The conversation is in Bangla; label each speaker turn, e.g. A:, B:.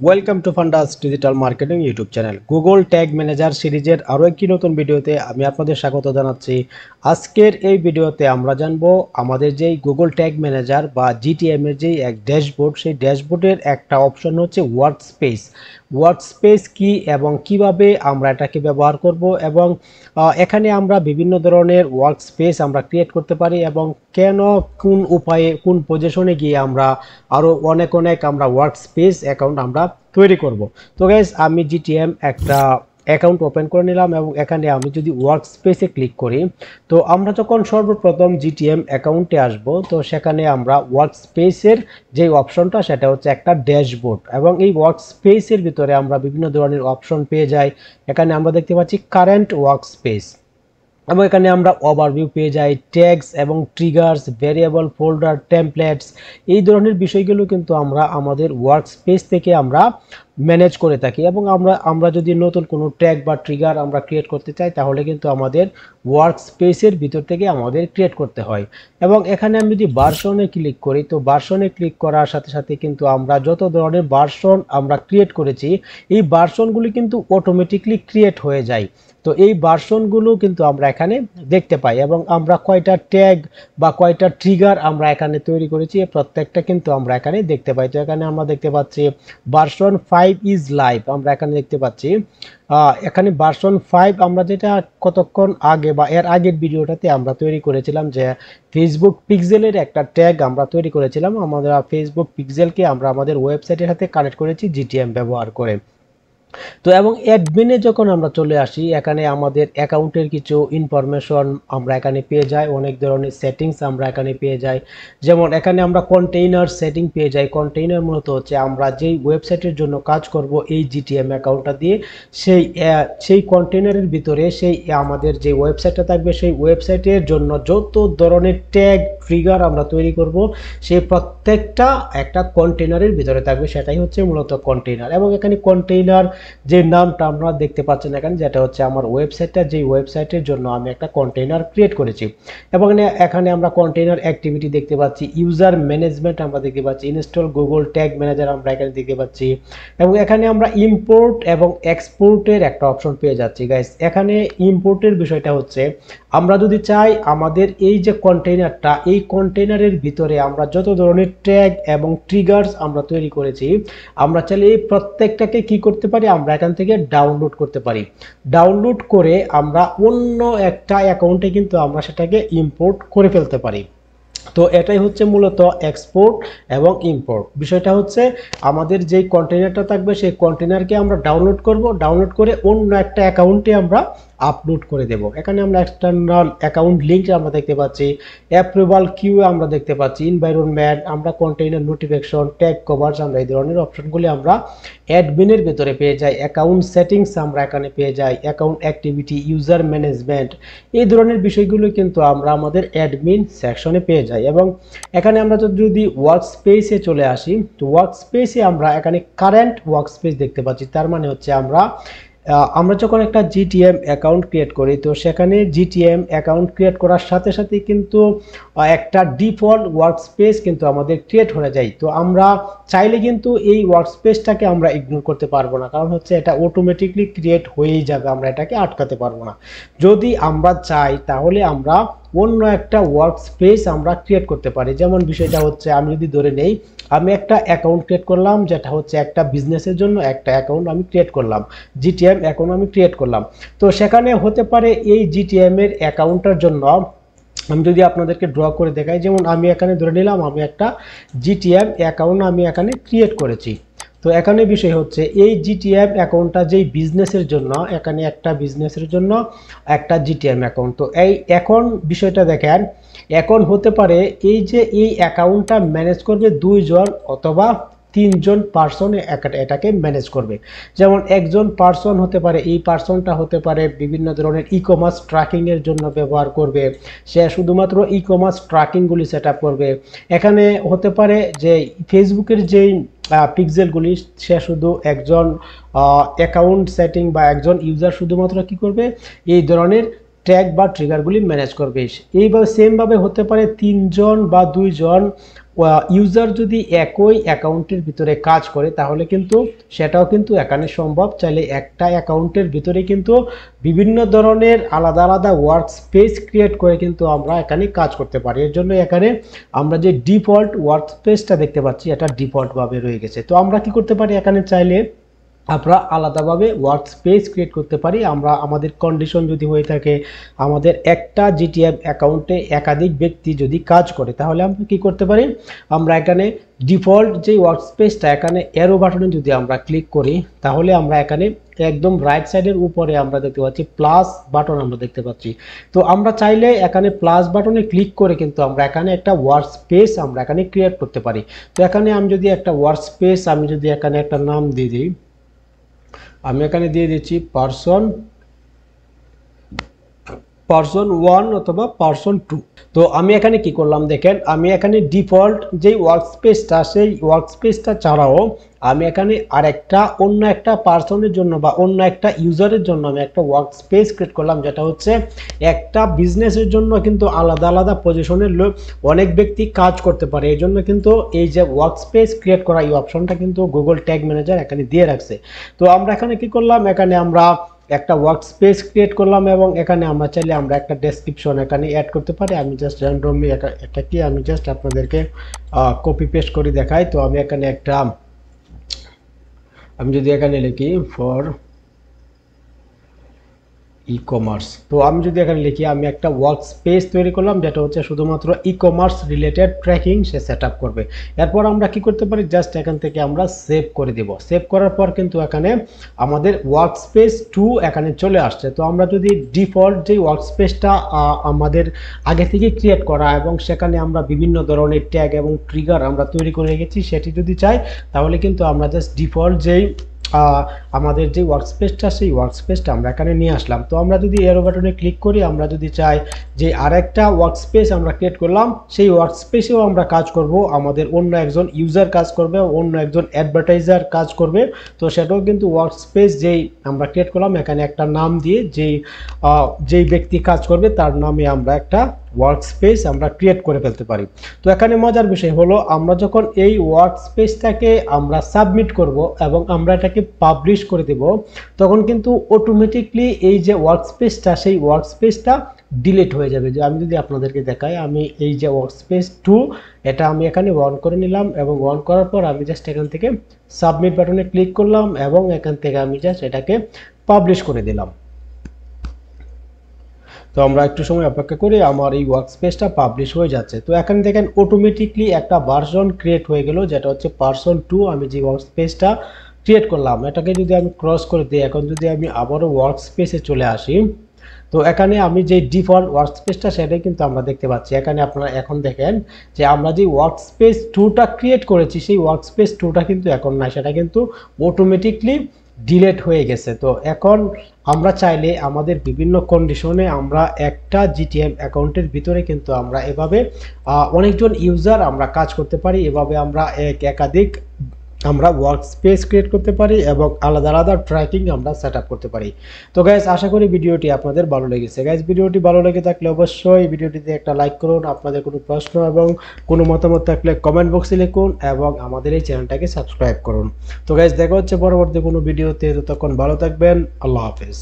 A: Welcome to ফান্ডাস digital marketing YouTube channel. Google tag manager সিরিজের আরও একটি নতুন ভিডিওতে আমি আপনাদের স্বাগত জানাচ্ছি। আজকের এই ভিডিওতে আমরা জানবো আমাদের যেই গুগল ট্যাগ ম্যানেজার বা জিটিএম এর যেই এক ড্যাশবোর্ড, সেই ড্যাশবোর্ডের একটা অপশন হচ্ছে ওয়ার্কস্পেস। ওয়ার্কস্পেস কি এবং কিভাবে আমরা এটাকে ব্যবহার করব, এবং এখানে আমরা বিভিন্ন ধরনের ওয়ার্কস্পেস আমরা ক্রিয়েট করতে পারি, এবং কেন, কোন উপায়ে, কোন পজিশনে গিয়ে আমরা আরও অনেক আমরা ওয়ার্কস্পেস অ্যাকাউন্ট আমরা তৈরি করব। তো গাইস, আমি জিটিএম একটা অ্যাকাউন্ট ওপেন করে নিলাম, এবং এখানে আমি যদি ওয়ার্কস্পেসে ক্লিক করি, তো আমরা যখন সর্বপ্রথম জিটিএম অ্যাকাউন্টে আসব, তো সেখানে আমরা ওয়ার্কস্পেসের যে অপশনটা, সেটা হচ্ছে একটা ড্যাশবোর্ড, এবং এই ওয়ার্কস্পেসের ভিতরে আমরা বিভিন্ন ধরনের অপশন পেয়ে যাই। এখানে আমরা দেখতে পাচ্ছি কারেন্ট ওয়ার্কস্পেস, এবং এখানে আমরা ওভারভিউ পেয়ে যাই, ট্যাগস এবং ট্রিগার্স, ভেরিয়েবল, ফোল্ডার, টেমপ্লেটস, এই ধরনের বিষয়গুলো কিন্তু আমরা আমাদের ওয়ার্কস্পেস থেকে আমরা ম্যানেজ করে থাকি। এবং আমরা যদি নতুন কোনো ট্যাগ বা ট্রিগার আমরা ক্রিয়েট করতে চাই, তাহলে কিন্তু আমাদের ওয়ার্কস্পেসের ভিতর থেকে আমাদের ক্রিয়েট করতে হয়। এবং এখানে আমি যদি ভার্সনে ক্লিক করি, তো ভার্সনে ক্লিক করার সাথে সাথে কিন্তু আমরা যত ধরনের ভার্সন আমরা ক্রিয়েট করেছি, এই ভার্সনগুলি কিন্তু অটোমেটিকলি ক্রিয়েট হয়ে যায়। তো এই ভার্সনগুলো কিন্তু আমরা এখানে দেখতে পাই, এবং আমরা কয়টা ট্যাগ বা কয়টা ট্রিগার আমরা এখানে তৈরি করেছি, প্রত্যেকটা কিন্তু আমরা এখানে দেখতে পাই। তো এখানে আমরা দেখতে পাচ্ছি ভার্সন 5 ইজ লাইভ, আমরা এখানে দেখতে পাচ্ছি এখানে ভার্সন 5 আমরা যেটা কতক্ষণ আগে বা এর আগের ভিডিওটাতে আমরা তৈরি করেছিলাম, যে ফেসবুক পিক্সেলের একটা ট্যাগ আমরা তৈরি করেছিলাম। আমাদের ফেসবুক পিক্সেলকে আমরা আমাদের ওয়েবসাইটের সাথে কানেক্ট করেছি জিটিএম ব্যবহার করে। তো এবং অ্যাডমিনে যখন আমরা চলে আসি, এখানে আমাদের অ্যাকাউন্টের কিছু ইনফরমেশন আমরা এখানে পেয়ে যাই, অনেক ধরনের সেটিংস আমরা এখানে পেয়ে যাই। যেমন এখানে আমরা কন্টেইনার সেটিং পেয়ে যাই। কন্টেইনার মূলত হচ্ছে আমরা যেই ওয়েবসাইটের জন্য কাজ করব এই জিটিএম অ্যাকাউন্টটা দিয়ে, সেই কন্টেইনারের ভিতরে সেই আমাদের যে ওয়েবসাইটটা থাকবে, সেই ওয়েবসাইটের জন্য যত ধরনের ট্যাগ ট্রিগার আমরা তৈরি করব, সেই প্রত্যেকটা একটা কন্টেইনারের ভিতরে থাকবে, সেটাই হচ্ছে মূলত কন্টেইনার। এবং এখানে কন্টেইনার যে নামটা আমরা দেখতে পাচ্ছেন এখানে, যেটা হচ্ছে আমার ওয়েবসাইটটা, যেই ওয়েবসাইটের জন্য আমি একটা কন্টেইনার ক্রিয়েট করেছি। এবং এখানে আমরা কন্টেইনার অ্যাক্টিভিটি দেখতে পাচ্ছি, ইউজার ম্যানেজমেন্ট আমরা দেখতে পাচ্ছি, ইনস্টল গুগল ট্যাগ ম্যানেজার আমরা এখানে দেখতে পাচ্ছি, এবং এখানে আমরা ইম্পোর্ট এবং এক্সপোর্টের একটা অপশন পেয়ে যাচ্ছি। গাইস, এখানে ইম্পোর্টের বিষয়টা হচ্ছে আমরা যদি চাই আমাদের এই যে কন্টেইনারটা, এই কন্টেইনারের ভিতরে আমরা যত ধরনের ট্যাগ এবং ট্রিগার্স আমরা তৈরি করেছি, আমরা চাইলে এই প্রত্যেকটাকে কি করতে পারি, আমরা এখান থেকে ডাউনলোড করতে পারি। ডাউনলোড করে আমরা অন্য একটা অ্যাকাউন্টে কিন্তু আমরা সেটাকে ইম্পোর্ট করে ফেলতে পারি। তো এটাই হচ্ছে মূলত এক্সপোর্ট এবং ইম্পোর্ট। বিষয়টা হচ্ছে আমাদের যেই কন্টেইনারটা থাকবে, সেই কন্টেইনারকে আমরা ডাউনলোড করব, ডাউনলোড করে অন্য একটা অ্যাকাউন্টে আমরা আপলোড করে দেব। এখানে আমরা এক্সটার্নাল অ্যাকাউন্ট লিঙ্ক আমরা দেখতে পাচ্ছি, অ্যাপ্রুভাল কিউ আমরা দেখতে পাচ্ছি, এনভায়রনমেন্ট, আমরা কন্টেইনার নোটিফিকেশন, ট্যাগ কভার্স, আমরা এই ধরনের অপশনগুলি আমরা অ্যাডমিনের ভিতরে পেয়ে যাই। অ্যাকাউন্ট সেটিংস আমরা এখানে পেয়ে যাই, অ্যাকাউন্ট অ্যাক্টিভিটি, ইউজার ম্যানেজমেন্ট, এই ধরনের বিষয়গুলো কিন্তু আমরা আমাদের অ্যাডমিন সেকশনে পেয়ে যাই। এবং এখানে আমরা যদি ওয়ার্কস্পেসে চলে আসি, তো ওয়ার্কস্পেসে আমরা এখানে কারেন্ট ওয়ার্কস্পেস দেখতে পাচ্ছি। তার মানে হচ্ছে আমরা যখন একটা জিটিএম অ্যাকাউন্ট ক্রিয়েট করি, তো সেখানে জিটিএম অ্যাকাউন্ট ক্রিয়েট করার সাথে সাথে কিন্তু একটা ডিফল্ট ওয়ার্কস্পেস কিন্তু আমাদের ক্রিয়েট হয়ে যায়। তো আমরা চাইলে কিন্তু এই ওয়ার্কস্পেসটাকে আমরা ইগনোর করতে পারবো না, কারণ হচ্ছে এটা অটোমেটিকলি ক্রিয়েট হয়েই যাবে, আমরা এটাকে আটকাতে পারবো না। যদি আমরা চাই তাহলে আমরা অন্য একটা ওয়ার্কস্পেস আমরা ক্রিয়েট করতে পারি। যেমন বিষয়টা হচ্ছে, আমি যদি ধরে নেই আমি একটা অ্যাকাউন্ট ক্রিয়েট করলাম, যেটা হচ্ছে একটা বিজনেসের জন্য একটা অ্যাকাউন্ট আমি ক্রিয়েট করলাম, জিটিএম অ্যাকাউন্ট আমি ক্রিয়েট করলাম। তো সেখানে হতে পারে এই জিটিএম এর অ্যাকাউন্টটার জন্য আমি যদি আপনাদেরকে ড্র করে দেখাই, যেমন আমি এখানে ধরে নিলাম আমি একটা জিটিএম অ্যাকাউন্ট আমি এখানে ক্রিয়েট করেছি। তো এখানে বিষয় হচ্ছে এই জিটিএম অ্যাকাউন্টটা যেই বিজনেসের জন্য, এখানে একটা বিজনেসের জন্য একটা জিটিএম অ্যাকাউন্ট। তো এখন বিষয়টা দেখেন, এখন হতে পারে এই যে এই অ্যাকাউন্টটা ম্যানেজ করবে 2 জন অথবা 3 জন পার্সন এটাকে ম্যানেজ করবে। যেমন একজন পার্সন হতে পারে, এই পার্সনটা হতে পারে বিভিন্ন ধরনের ই কমার্স ট্র্যাকিংয়ের জন্য ব্যবহার করবে, সে শুধুমাত্র ই কমার্স ট্র্যাকিংগুলি সেট আপ করবে। এখানে হতে পারে যে ফেসবুকের যেই পিক্সেলগুলি, সে শুধু একজন অ্যাকাউন্ট সেটিং বা একজন ইউজার শুধুমাত্র কি করবে, এই ধরনের ট্যাগ বা ট্রিগারগুলি ম্যানেজ করবে। এইভাবে সেমভাবে হতে পারে 3 জন বা 2 জন ইউজার যদি একই অ্যাকাউন্টের ভিতরে কাজ করে তাহলে কিন্তু সেটাও কিন্তু এখানে সম্ভব। চাইলে একটা অ্যাকাউন্টের ভিতরে কিন্তু বিভিন্ন ধরনের আলাদা আলাদা ওয়ার্ক স্পেস ক্রিয়েট করে কিন্তু আমরা এখানে কাজ করতে পারি। এর জন্য এখানে আমরা যে ডিফল্ট ওয়ার্ক স্পেসটা দেখতে পাচ্ছি এটা ডিফল্ট ভাবে রয়ে গেছে। তো আমরা কি করতে পারি, এখানে চাইলে আমরা আলাদাভাবে ওয়ার্ক স্পেস ক্রিয়েট করতে পারি। আমরা আমাদের কন্ডিশন যদি হয়ে থাকে আমাদের একটা জিটিএম অ্যাকাউন্টে একাধিক ব্যক্তি যদি কাজ করে তাহলে আমরা কি করতে পারি, আমরা এখানে ডিফল্ট যে ওয়ার্ক স্পেসটা এখানে অ্যারো বাটনে যদি আমরা ক্লিক করি তাহলে আমরা এখানে একদম রাইট সাইডের উপরে আমরা দেখতে পাচ্ছি প্লাস বাটন আমরা দেখতে পাচ্ছি। তো আমরা চাইলে এখানে প্লাস বাটনে ক্লিক করে কিন্তু আমরা এখানে একটা ওয়ার্ক স্পেস আমরা এখানে ক্রিয়েট করতে পারি। তো এখানে আমি যদি একটা ওয়ার্ক স্পেস আমি যদি এখানে একটা নাম দিয়ে দিই, আমি এখানে দিয়ে দিচ্ছি পারসন 1 অথবা পারসন 2। তো আমি এখানে কি করলাম দেখেন, আমি এখানে ডিফল্ট যেই ওয়ার্ক স্পেসটা সেই ওয়ার্ক স্পেসটা ছাড়াও আমি এখানে আরেকটা অন্য একটা পারসনের জন্য বা অন্য একটা ইউজারের জন্য আমি একটা ওয়ার্ক স্পেস ক্রিয়েট করলাম, যেটা হচ্ছে একটা বিজনেসের জন্য কিন্তু আলাদা আলাদা পজিশনের লোক অনেক ব্যক্তি কাজ করতে পারে। এই জন্য কিন্তু এই যে ওয়ার্ক স্পেস ক্রিয়েট করা এই অপশনটা কিন্তু গুগল ট্যাগ ম্যানেজার এখানে দিয়ে রাখছে। তো আমরা এখানে কি করলাম, এখানে আমরা একটা ওয়ার্ক স্পেস ক্রিয়েট করলাম এবং এখানে আমরা চাইলে আমরা একটা ডেসক্রিপশন এখানে অ্যাড করতে পারি। আমি জাস্ট র্যান্ডমলি এটা কি আমি জাস্ট আপনাদেরকে কপি পেস্ট করে দেখাই। তো আমি এখানে একটা আমি যদি এখানে লিখি ফর ই কমার্স, তো আমি যদি এখানে লিখি আমি একটা ওয়ার্ক স্পেস তৈরি করলাম যেটা হচ্ছে শুধুমাত্র ই কমার্স রিলেটেড ট্র্যাকিং সে সেট আপ করবে। এরপর আমরা কি করতে পারি, জাস্ট এখান থেকে আমরা সেভ করে দেব। সেভ করার পর কিন্তু এখানে আমাদের ওয়ার্ক স্পেস 2 এখানে চলে আসছে। তো আমরা যদি ডিফল্ট যে ওয়ার্ক স্পেসটা আমাদের আগে থেকে ক্রিয়েট করা এবং সেখানে আমরা বিভিন্ন ধরনের ট্যাগ এবং ট্রিগার আমরা তৈরি করে রেখেছি সেটি যদি চাই তাহলে কিন্তু আমরা জাস্ট ডিফল্ট যেই আমাদের যে ওয়ার্ক স্পেসটা সেই ওয়ার্ক স্পেসটা আমরা এখানে নিয়ে আসলাম। তো আমরা যদি এরো বাটনে ক্লিক করি, আমরা যদি চাই যে আরেকটা ওয়ার্ক স্পেস আমরা ক্রিয়েট করলাম সেই ওয়ার্ক স্পেসেও আমরা কাজ করব, আমাদের অন্য একজন ইউজার কাজ করবে, অন্য একজন অ্যাডভার্টাইজার কাজ করবে, তো সেটাও কিন্তু ওয়ার্ক স্পেস যেই আমরা ক্রিয়েট করলাম এখানে একটা নাম দিয়ে যেই ব্যক্তি কাজ করবে তার নামে আমরা একটা ওয়ার্ক স্পেস আমরা ক্রিয়েট করে ফেলতে পারি। তো এখানে মজার বিষয় হলো আমরা যখন এই ওয়ার্ক স্পেসটাকে আমরা সাবমিট করব এবং আমরা এটাকে পাবলিশ করে দেব তখন কিন্তু অটোমেটিকলি এই যে ওয়ার্ক স্পেসটা সেই ওয়ার্ক স্পেসটা ডিলিট হয়ে যাবে। যে আমি যদি আপনাদেরকে দেখাই, আমি এই যে ওয়ার্ক স্পেস 2 এটা আমি এখানে অন করে নিলাম এবং অন করার পর আমি জাস্ট এখান থেকে সাবমিট বাটনে ক্লিক করলাম এবং এখান থেকে আমি জাস্ট এটাকে পাবলিশ করে দিলাম। তো আমরা একটু সময় অপেক্ষা করি, আমার এই ওয়ার্ক স্পেসটা পাবলিশ হয়ে যাচ্ছে। তো এখানে দেখেন অটোমেটিকলি একটা ভার্সন ক্রিয়েট হয়ে গেল যেটা হচ্ছে পারসন 2। আমি যে ওয়ার্ক স্পেসটা ক্রিয়েট করলাম এটাকে যদি আমি ক্রস করে দিই, এখন যদি আমি আবারও ওয়ার্ক স্পেসে চলে আসি তো এখানে আমি যে ডিফল্ট ওয়ার্ক স্পেসটা সেটাই কিন্তু আমরা দেখতে পাচ্ছি। এখানে আপনারা এখন দেখেন যে আমরা যে ওয়ার্ক স্পেস 2টা ক্রিয়েট করেছি সেই ওয়ার্ক স্পেস 2টা কিন্তু এখন নাই, সেটা কিন্তু অটোমেটিকলি ডিলিট হয়ে গেছে। তো এখন আমরা চাইলে আমাদের বিভিন্ন কন্ডিশনে আমরা একটা জিটিএম অ্যাকাউন্টের ভিতরে কিন্তু আমরা এভাবে অনেকজন ইউজার আমরা কাজ করতে পারি, এভাবে আমরা একাধিক আমরা ওয়ার্ক স্পেস ক্রিয়েট করতে পারি এবং আলাদা আলাদা ট্র্যাকিং আমরা সেট আপ করতে পারি। তো গাইস আশা করি ভিডিওটি আপনাদের ভালো লেগেছে। গাইস ভিডিওটি ভালো লেগে থাকলে অবশ্যই ভিডিওটিতে একটা লাইক করুন, আপনাদের কোনো প্রশ্ন এবং কোনো মতামত থাকলে কমেন্ট বক্সে লিখুন এবং আমাদের এই চ্যানেলটাকে সাবস্ক্রাইব করুন। তো গাইস দেখা হচ্ছে পরবর্তী কোনো ভিডিওতে, ততক্ষণ ভালো থাকবেন, আল্লাহ হাফেজ।